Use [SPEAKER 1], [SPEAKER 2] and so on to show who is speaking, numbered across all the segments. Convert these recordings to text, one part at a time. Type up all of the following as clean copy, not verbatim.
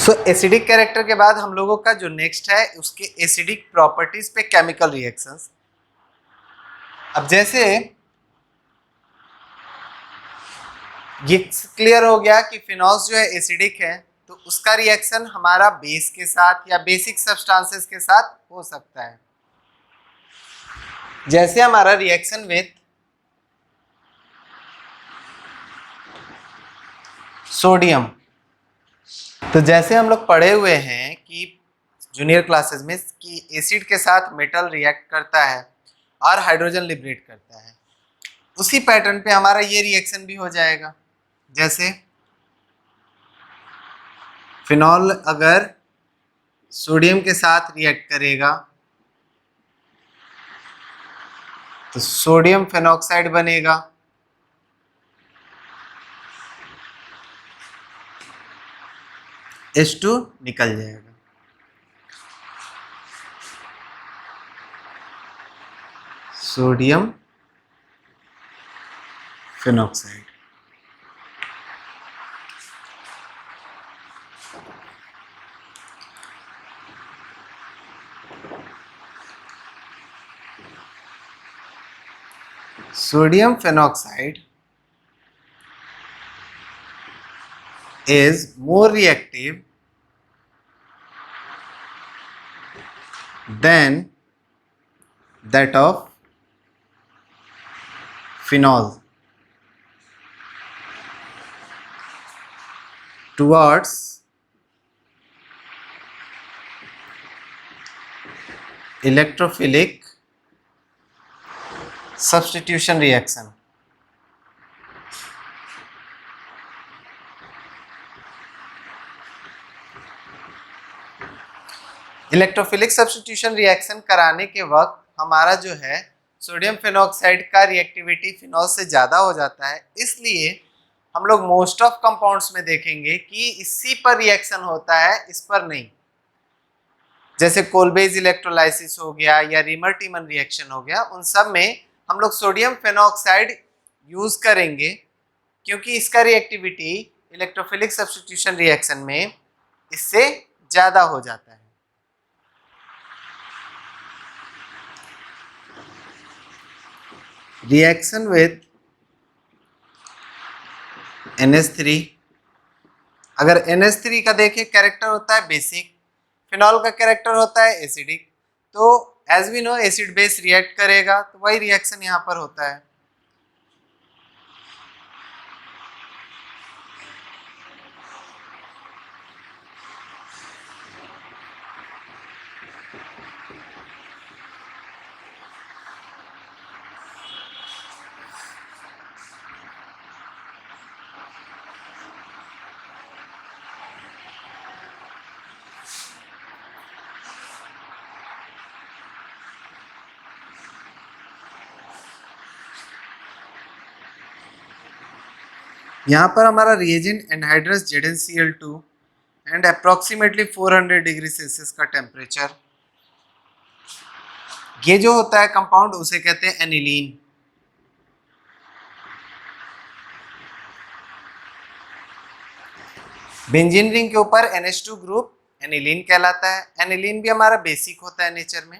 [SPEAKER 1] Acidic character के बाद हम लोगों का जो नेक्स्ट है उसके एसिडिक प्रॉपर्टीज पे केमिकल रिएक्शंस। अब जैसे ये क्लियर हो गया कि फिनॉल्स जो है एसिडिक है, तो उसका रिएक्शन हमारा बेस के साथ या बेसिक सब्सटेंसेस के साथ हो सकता है। जैसे हमारा रिएक्शन विथ सोडियम, तो जैसे हम लोग पढ़े हुए हैं कि जूनियर क्लासेस में कि एसिड के साथ मेटल रिएक्ट करता है और हाइड्रोजन लिबरेट करता है, उसी पैटर्न पे हमारा ये रिएक्शन भी हो जाएगा। जैसे फिनॉल अगर सोडियम के साथ रिएक्ट करेगा तो सोडियम फेनॉक्साइड बनेगा, H2 निकल जाएगा। Sodium phenoxide. Sodium phenoxide is more reactive than that of phenol towards electrophilic substitution reaction। Electrophilic substitution reaction कराने के वक्त हमारा जो है सोडियम फेनॉक्साइड का रिएक्टिविटी फिनॉल से ज़्यादा हो जाता है, इसलिए हम लोग मोस्ट ऑफ कंपाउंड्स में देखेंगे कि इसी पर रिएक्शन होता है, इस पर नहीं। जैसे कोलबेज इलेक्ट्रोलाइसिस हो गया या रीमर टीमन रिएक्शन हो गया, उन सब में हम लोग सोडियम फेनॉक्साइड यूज करेंगे क्योंकि इसका रिएक्टिविटी इलेक्ट्रोफिलिक सब्स्टिट्यूशन रिएक्शन में इससे ज़्यादा हो जाता है। रिएक्शन विथ NH3, अगर NH3 का देखिए कैरेक्टर होता है बेसिक, फिनॉल का कैरेक्टर होता है एसिडिक, तो as we know acid base react करेगा, तो वही रिएक्शन यहाँ पर होता है। यहाँ पर हमारा reagent anhydrous ZnCl2 and approximately 400 degree Celsius का टेम्परेचर। ये जो होता है कंपाउंड उसे कहते हैं एनिलीन। बेंजीन रिंग के ऊपर NH2 ग्रुप एनिलीन कहलाता है। एनिलीन भी हमारा बेसिक होता है नेचर में,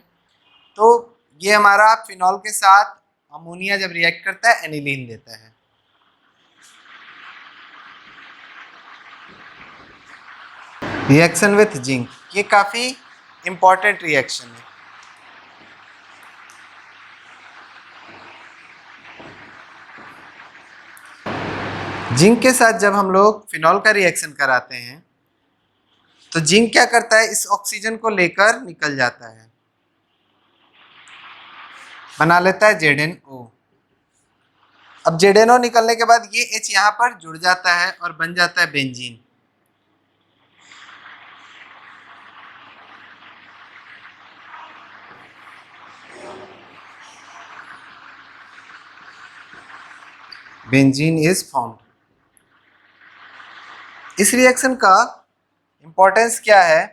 [SPEAKER 1] तो ये हमारा फिनॉल के साथ अमोनिया जब रिएक्ट करता है एनिलीन देता है। रिएक्शन विथ जिंक, ये काफी इंपॉर्टेंट रिएक्शन है। जिंक के साथ जब हम लोग फिनॉल का रिएक्शन कराते हैं तो जिंक क्या करता है, इस ऑक्सीजन को लेकर निकल जाता है, बना लेता है ZnO। अब ZnO निकलने के बाद ये H यहाँ पर जुड़ जाता है और बन जाता है बेंजीन। Benzene is formed. इस रिएक्शन का इंपॉर्टेंस क्या है,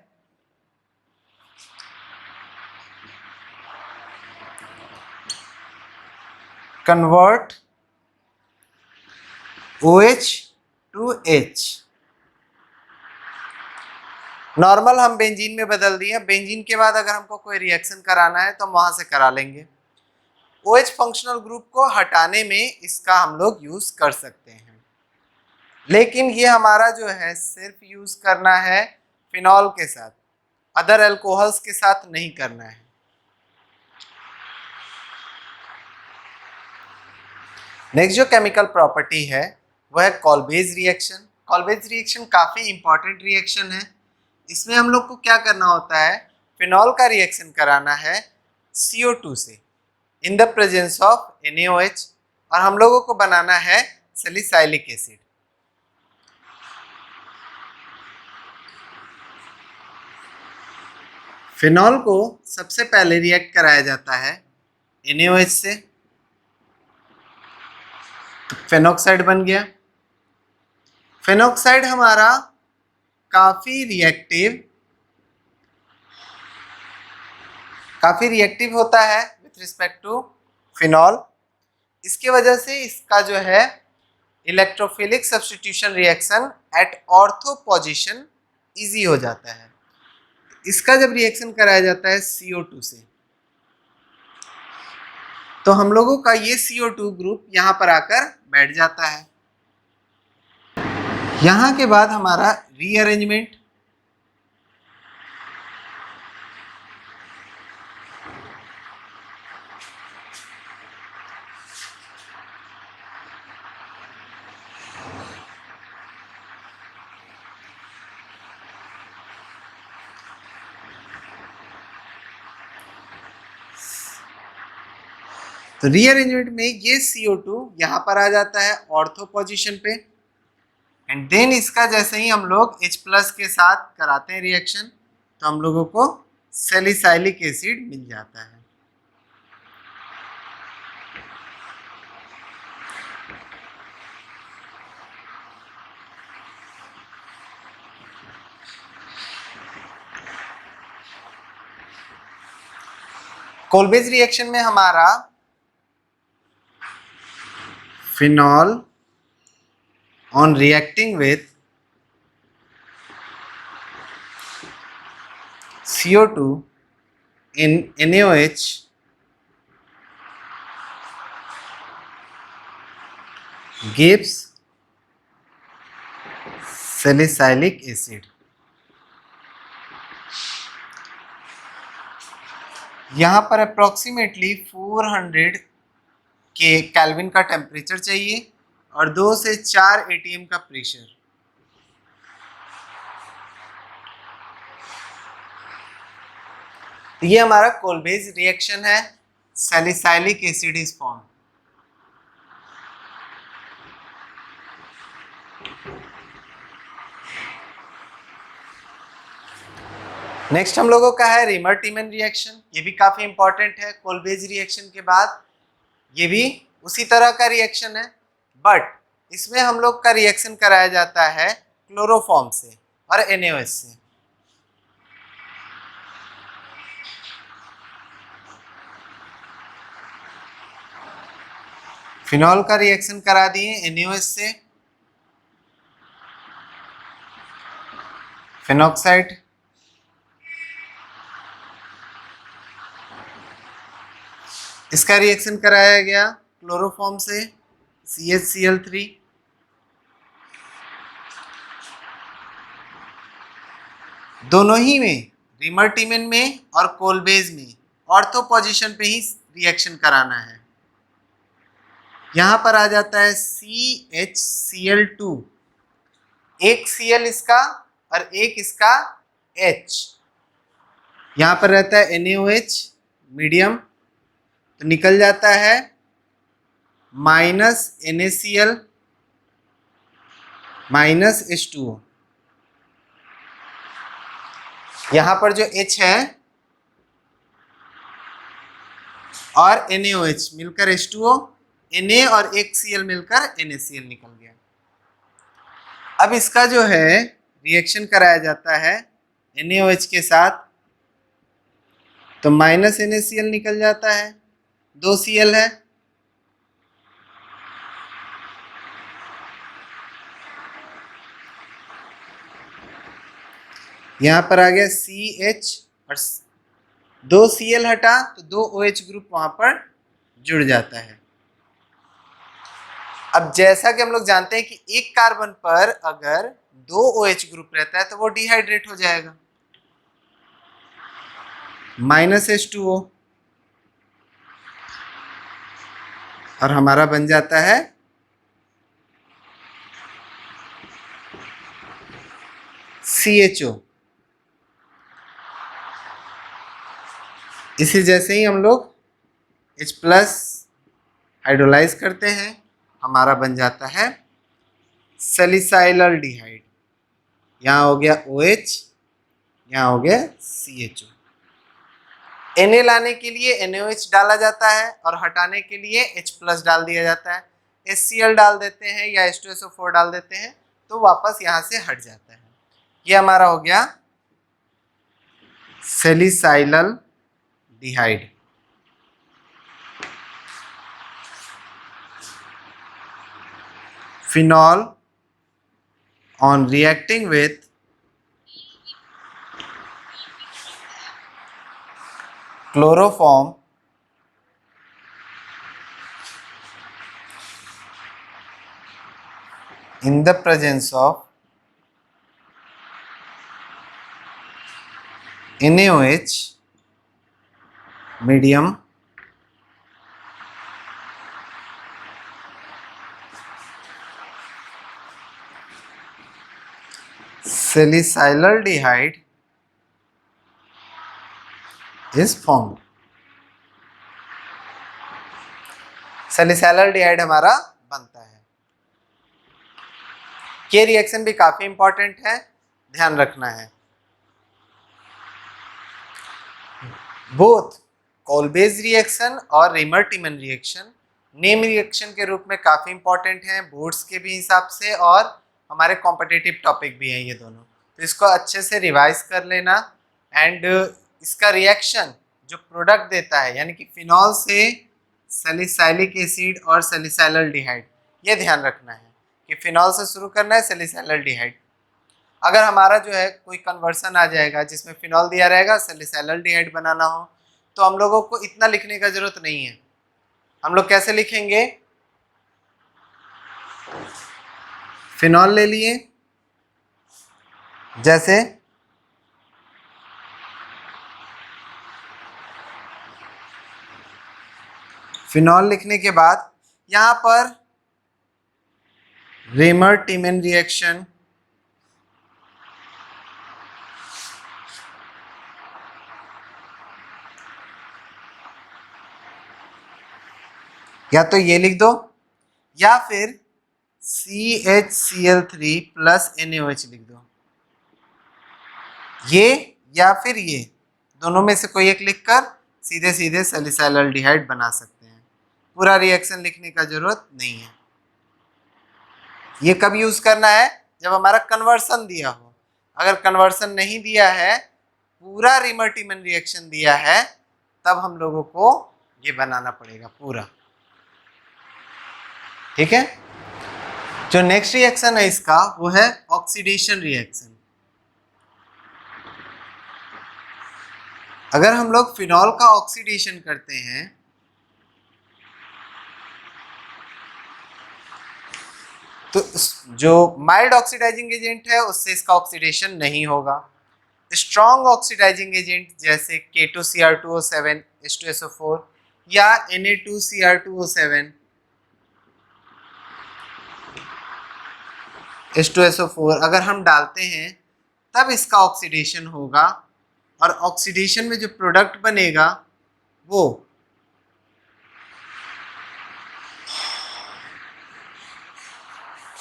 [SPEAKER 1] convert OH to H। Normal हम बेंजीन में बदल दिए। बेंजीन के बाद अगर हमको कोई रिएक्शन कराना है तो हम वहां से करा लेंगे। OH फंक्शनल ग्रुप को हटाने में इसका हम लोग यूज कर सकते हैं, लेकिन ये हमारा जो है सिर्फ यूज करना है फिनॉल के साथ, अदर अल्कोहल्स के साथ नहीं करना है। नेक्स्ट जो केमिकल प्रॉपर्टी है वह है कॉल्बेज रिएक्शन। कॉल्बेज रिएक्शन काफी इंपॉर्टेंट रिएक्शन है। इसमें हम लोग को क्या करना होता है, फिनॉल का रिएक्शन कराना है CO2 से in the presence of NaOH, और हम लोगों को बनाना है सैलिसाइलिक एसिड। फिनॉल को सबसे पहले रिएक्ट कराया जाता है NaOH से, तो फेनॉक्साइड बन गया। फेनॉक्साइड हमारा काफी रिएक्टिव होता है विथ रिस्पेक्ट टू फिनॉल। इसके वजह से इसका जो है electrophilic substitution reaction at ortho position easy हो जाता है। इसका जब रिएक्शन कराया जाता है CO2 से, तो हम लोगों का ये CO2 ग्रुप यहां पर आकर बैठ जाता है। यहां के बाद हमारा रीअरेंजमेंट, तो रीअरेंजमेंट में ये CO2 यहां पर आ जाता है ऑर्थो पोजीशन पे, एंड देन इसका जैसे ही हम लोग H+ के साथ कराते हैं रिएक्शन, तो हम लोगों को सैलिसाइलिक एसिड मिल जाता है। कोल्बेज रिएक्शन में हमारा phenol on reacting with CO2 in NaOH gives salicylic acid। यहाँ पर अप्रोक्सीमेटली 400 के केल्विन का टेम्परेचर चाहिए और 2 से 4 ATM का प्रेशर। ये हमारा कोल्बेज रिएक्शन है, salicylic acid is form. Next हम लोगों का है रिमर टीमन रिएक्शन। ये भी काफी इंपॉर्टेंट है कोल्बेज रिएक्शन के बाद। ये भी उसी तरह का रिएक्शन है, बट इसमें हम लोग का रिएक्शन कराया जाता है क्लोरोफॉर्म से और NaOH से। फिनॉल का रिएक्शन करा दिए NaOH से, फिनॉक्साइड, इसका रिएक्शन कराया गया क्लोरोफॉर्म से CHCl3। दोनों ही में, रिमर टीमन में और कोल्बेज में, ऑर्थो पोजीशन पे ही रिएक्शन कराना है। यहां पर आ जाता है CHCl2, एक Cl इसका और एक इसका H। यहां पर रहता है NaOH मीडियम, तो निकल जाता है -NaCl -H2O। यहां पर जो H है और NaOH मिलकर H2O, Na और एक Cl मिलकर NaCl निकल गया। अब इसका जो है रिएक्शन कराया जाता है NaOH के साथ, तो -NaCl निकल जाता है, 2 Cl है। यहाँ पर आ गया CH और 2 Cl हटा तो 2 OH ग्रुप वहां पर जुड़ जाता है। अब जैसा कि हम लोग जानते हैं कि एक कार्बन पर अगर 2 OH ग्रुप रहता है तो वो डिहाइड्रेट हो जाएगा, -H2O, और हमारा बन जाता है CHO। इसी जैसे ही हम लोग H+ हाइड्रोलाइज करते हैं, हमारा बन जाता है सैलिसाइलडिहाइड। यहाँ हो गया OH, यहाँ हो गया CHO। Na लाने के लिए NaOH डाला जाता है और हटाने के लिए H+ डाल दिया जाता है। HCl डाल देते हैं या H2SO4 डाल देते हैं तो वापस यहाँ से हट जाता है। ये हमारा हो गया सैलिसाइलडिहाइड। Phenol on reacting with chloroform in the presence of NaOH medium salicylaldehyde is formed। सैलिसाइलडिहाइड हमारा बनता है। ये रिएक्शन भी काफी इंपॉर्टेंट है, ध्यान रखना है। बोथ कोलबेज रिएक्शन और रेमर-टिमन रिएक्शन नेम रिएक्शन के रूप में काफी इंपॉर्टेंट है बोर्ड्स के भी हिसाब से, और हमारे कॉम्पिटिटिव टॉपिक भी हैं ये दोनों, तो इसको अच्छे से रिवाइज कर लेना। एंड इसका रिएक्शन जो प्रोडक्ट देता है यानी कि फिनॉल से सैलिसाइलिक एसिड और सैलिसाइलडिहाइड, ये ध्यान रखना है कि फिनॉल से शुरू करना है सैलिसाइलडिहाइड। अगर हमारा जो है कोई कन्वर्सन आ जाएगा जिसमें फिनॉल दिया रहेगा सैलिसाइलडिहाइड बनाना हो तो हम लोगों को इतना लिखने का जरूरत नहीं है। हम लोग कैसे लिखेंगे, फिनॉल ले लिए, जैसे फिनॉल लिखने के बाद यहां पर रेमर-टिमन रिएक्शन, या तो ये लिख दो या फिर CHCl3 प्लस NaOH लिख दो, ये या फिर ये दोनों में से कोई एक लिखकर सीधे सीधे सैलिसाइलडिहाइड बना सकते हैं। पूरा रिएक्शन लिखने का जरूरत नहीं है। ये कब यूज करना है, जब हमारा कन्वर्सन दिया हो। अगर कन्वर्सन नहीं दिया है, पूरा रेमर-टिमन रिएक्शन दिया है, तब हम लोगों को ये बनाना पड़ेगा पूरा। ठीक है। जो नेक्स्ट रिएक्शन है इसका वो है ऑक्सीडेशन रिएक्शन। अगर हम लोग फिनॉल का ऑक्सीडेशन करते हैं तो जो माइल्ड ऑक्सीडाइजिंग एजेंट है उससे इसका ऑक्सीडेशन नहीं होगा। स्ट्रॉन्ग ऑक्सीडाइजिंग एजेंट जैसे K2Cr2O7 H2SO4 या Na2Cr2O7 H2SO4 अगर हम डालते हैं तब इसका ऑक्सीडेशन होगा, और ऑक्सीडेशन में जो प्रोडक्ट बनेगा वो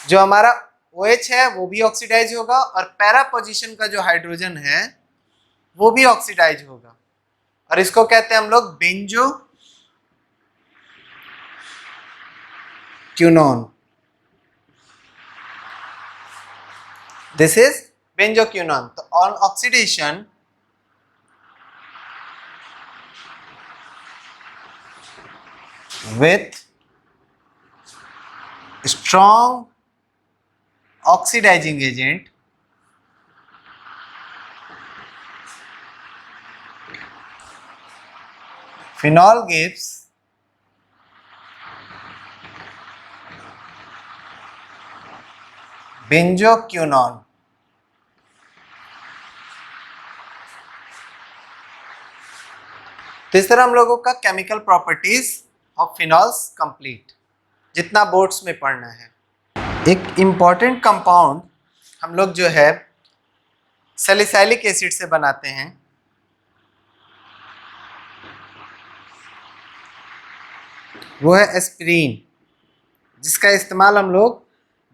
[SPEAKER 1] जो हमारा OH है वो भी ऑक्सीडाइज होगा, और पैरा पोजीशन का जो हाइड्रोजन है वो भी ऑक्सीडाइज होगा, और इसको कहते हैं हम लोग benzoquinone. This is benzoquinone. तो on oxidation with strong oxidizing agent phenol gives benzoquinone. तो इस तरह हम लोगों का chemical properties of phenols complete, जितना बोर्ड्स में पढ़ना है। एक इम्पॉर्टेंट कंपाउंड हम लोग जो है सैलिसाइलिक एसिड से बनाते हैं, वो है एस्पिरिन, जिसका इस्तेमाल हम लोग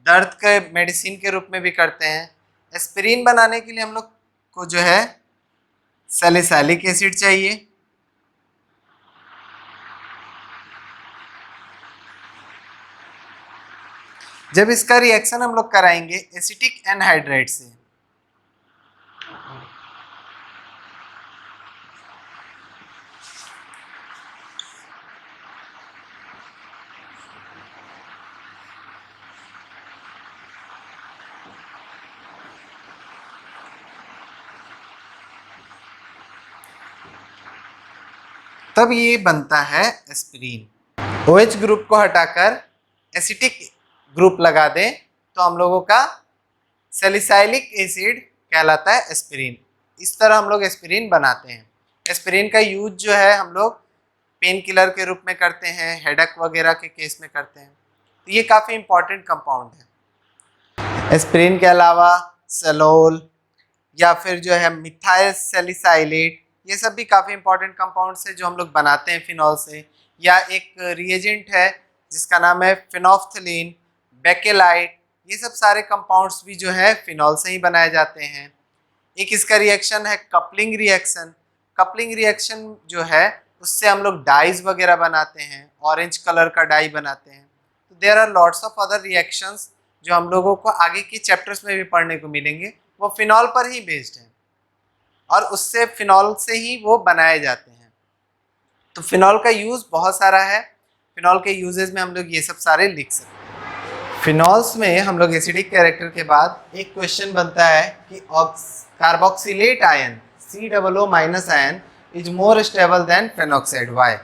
[SPEAKER 1] दर्द के मेडिसिन के रूप में भी करते हैं। एस्पिरिन बनाने के लिए हम लोग को जो है सैलिसाइलिक एसिड चाहिए, जब इसका रिएक्शन हम लोग कराएंगे एसिटिक एनहाइड्राइड से, तब ये बनता है एस्पिरिन। OH ग्रुप को हटाकर एसिटिक ग्रुप लगा दें तो हम लोगों का सैलिसाइलिक एसिड कहलाता है एस्पिरिन। इस तरह हम लोग एस्पिरिन बनाते हैं। एस्पिरिन का यूज जो है हम लोग पेन किलर के रूप में करते हैं, हेडेक वगैरह के केस में करते हैं। तो ये काफ़ी इंपॉर्टेंट कंपाउंड है। एस्पिरिन के अलावा सलोल या फिर जो है मिथाइल सैलिसाइलेट, ये सब भी काफ़ी इंपॉर्टेंट कंपाउंड्स है जो हम लोग बनाते हैं फिनॉल से। या एक रिएजेंट है जिसका नाम है फिनोफ्थलीन, बेकेलाइट, ये सब सारे कंपाउंड्स भी जो है फिनॉल से ही बनाए जाते हैं। एक इसका रिएक्शन है कपलिंग रिएक्शन। कपलिंग रिएक्शन जो है उससे हम लोग डाइज वगैरह बनाते हैं, ऑरेंज कलर का डाई बनाते हैं। तो there are lots of other reactions जो हम लोगों को आगे की चैप्टर्स में भी पढ़ने को मिलेंगे, वो फिनॉल पर ही बेस्ड है और उससे फिनॉल से ही वो बनाए जाते हैं। तो फिनॉल का यूज़ बहुत सारा है। फिनॉल के यूजेस में हम लोग ये सब सारे लिख सकते हैं। फिनॉल्स में हम लोग एसिडिक कैरेक्टर के बाद एक क्वेश्चन बनता है कि carboxylate ion COO- ion is more stable than phenoxide, why?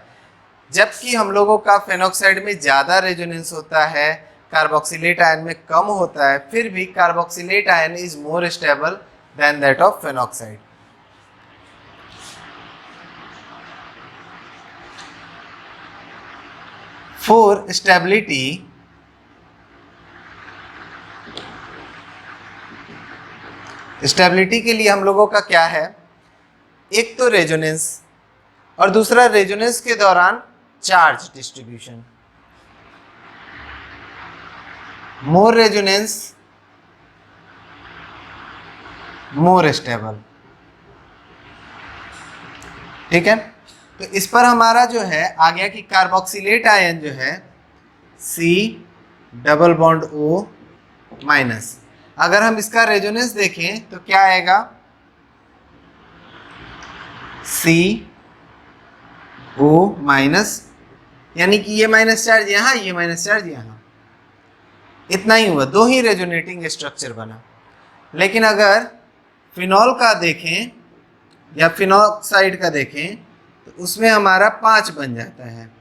[SPEAKER 1] जबकि हम लोगों का फेनॉक्साइड में ज़्यादा रेजोनेंस होता है, कार्बोक्सिलेट आयन में कम होता है, फिर भी carboxylate ion is more stable then that of phenoxide. For stability stability के लिए हम लोगों का क्या है, एक तो रेजोनेंस और दूसरा रेजोनेंस के दौरान चार्ज डिस्ट्रीब्यूशन। मोर रेजोनेंस मोर स्टेबल, ठीक है। तो इस पर हमारा जो है आ गया कि कार्बोक्सिलेट आयन जो है C+O-, अगर हम इसका रेजोनेंस देखें तो क्या आएगा, CO-, यानी कि ये माइनस चार्ज यहाँ, ये माइनस चार्ज यहाँ, इतना ही हुआ, दो ही रेजोनेटिंग स्ट्रक्चर बना। लेकिन अगर फिनॉल का देखें या फिनॉक्साइड का देखें तो उसमें हमारा 5 बन जाता है।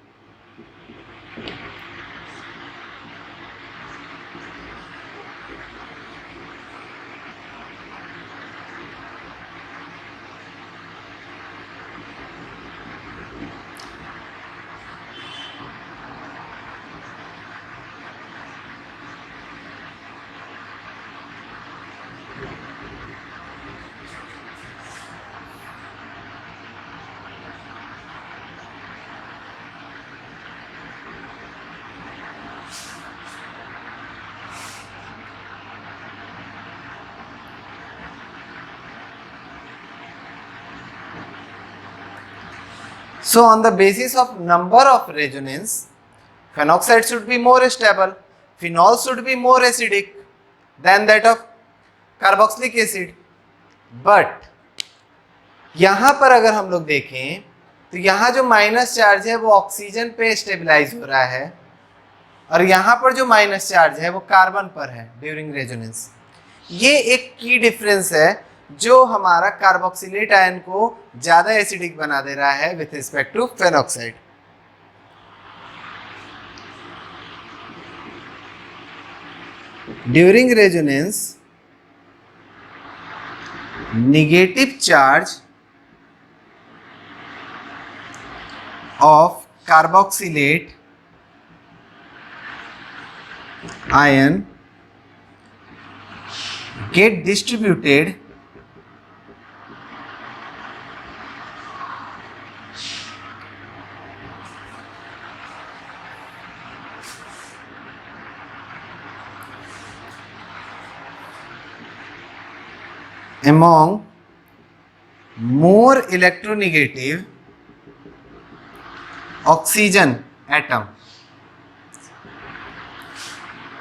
[SPEAKER 1] So on the basis of number of resonance, phenoxide should be more stable, phenol should be more acidic than that of carboxylic acid. But यहाँ पर अगर हम लोग देखें तो यहाँ जो माइनस चार्ज है वो ऑक्सीजन पे स्टेबलाइज हो रहा है और यहाँ पर जो माइनस चार्ज है वो कार्बन पर है ड्यूरिंग रेजोनेंस। ये एक की डिफरेंस है जो हमारा कार्बोक्सिलेट आयन को ज्यादा एसिडिक बना दे रहा है with respect to phenoxide. During resonance negative charge of carboxylate ion get distributed among more electronegative oxygen atom.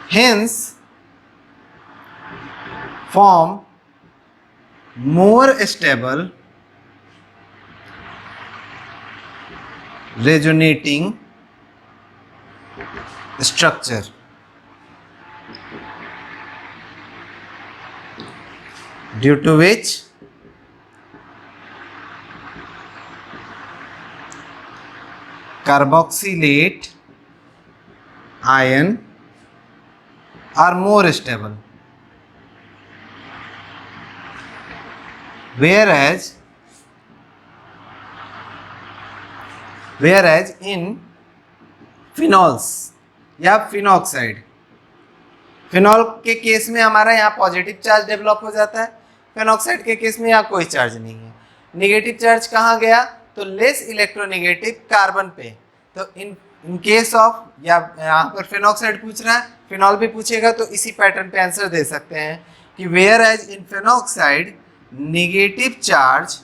[SPEAKER 1] Hence form more stable resonating structure. Due to which carboxylate ion are more stable, whereas in phenols या phenoxide, phenol के case में हमारा यहाँ positive charge develop हो जाता है, phenoxide के case में यहाँ कोई चार्ज नहीं है। नेगेटिव चार्ज कहाँ गया? तो लेस इलेक्ट्रोनेगेटिव कार्बन पे। तो इन केस ऑफ, या यहाँ पर फिनॉक्साइड पूछ रहा है, फिनॉल भी पूछेगा तो इसी पैटर्न पे आंसर दे सकते हैं कि whereas in phenoxide negative charge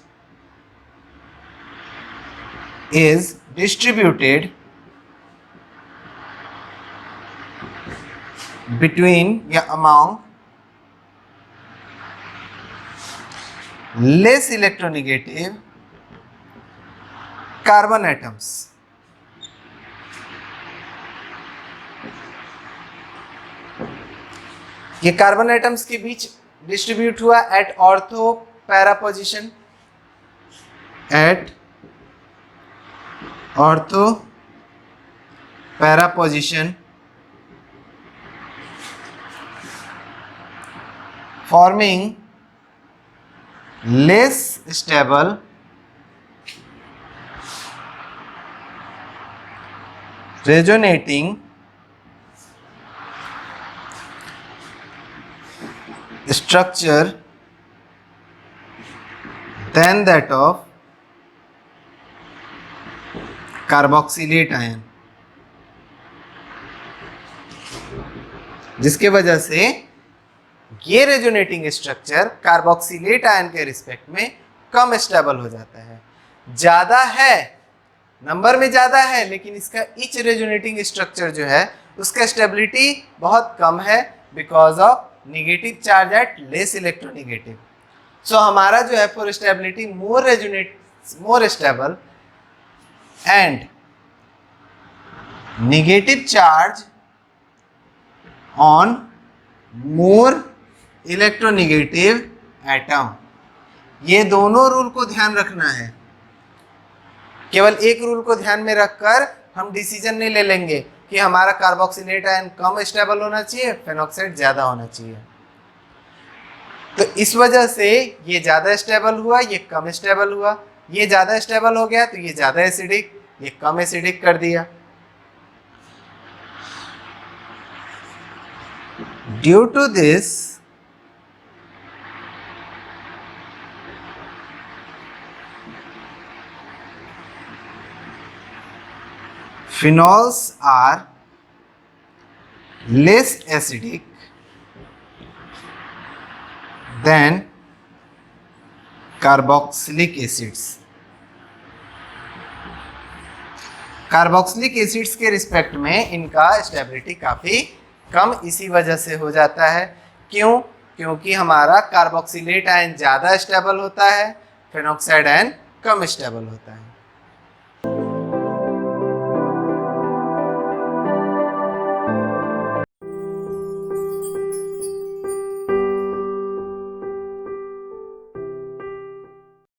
[SPEAKER 1] is distributed between या among less electronegative carbon atoms. ये कार्बन एटम्स के बीच डिस्ट्रीब्यूट हुआ at ortho para position, at ortho para position, forming less stable resonating structure than that of carboxylate ion, जिसके वजह से ये resonating structure carboxylate ion के रिस्पेक्ट में कम स्टेबल हो जाता है। ज्यादा है, नंबर में ज्यादा है, लेकिन इसका ईच रेजोनेटिंग स्ट्रक्चर जो है उसका स्टेबिलिटी बहुत कम है because of negative charge at less electronegative. So हमारा जो है for stability more stable and negative charge on more electronegative atom. ये दोनों रूल को ध्यान रखना है। केवल एक रूल को ध्यान में रखकर हम डिसीजन नहीं ले लेंगे कि हमारा कार्बोक्सिलेट आयन कम स्टेबल होना चाहिए, फेनॉक्साइड ज्यादा होना चाहिए। तो इस वजह से ये ज्यादा स्टेबल हुआ, ये कम स्टेबल हुआ, ये ज्यादा स्टेबल हो गया तो ये ज्यादा एसिडिक, ये कम एसिडिक कर दिया। Due to this phenols are less acidic than carboxylic acids. Carboxylic acids के रिस्पेक्ट में इनका स्टेबिलिटी काफ़ी कम इसी वजह से हो जाता है। क्यों? क्योंकि हमारा कार्बोक्सिलेट आयन ज़्यादा स्टेबल होता है, फेनॉक्साइड आयन कम स्टेबल होता है।